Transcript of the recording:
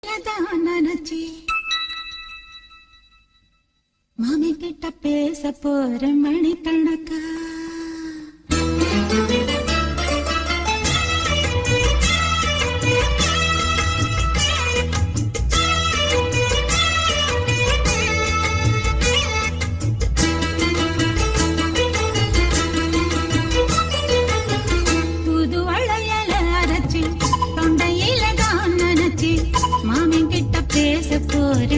நினைச்சி மாமி கிட்ட பேச போற மணிக்கணக்கா புது வளையல அரைச்சி தொண்டையில தான் நினைச்சி மாமி கிட்ட பேச போற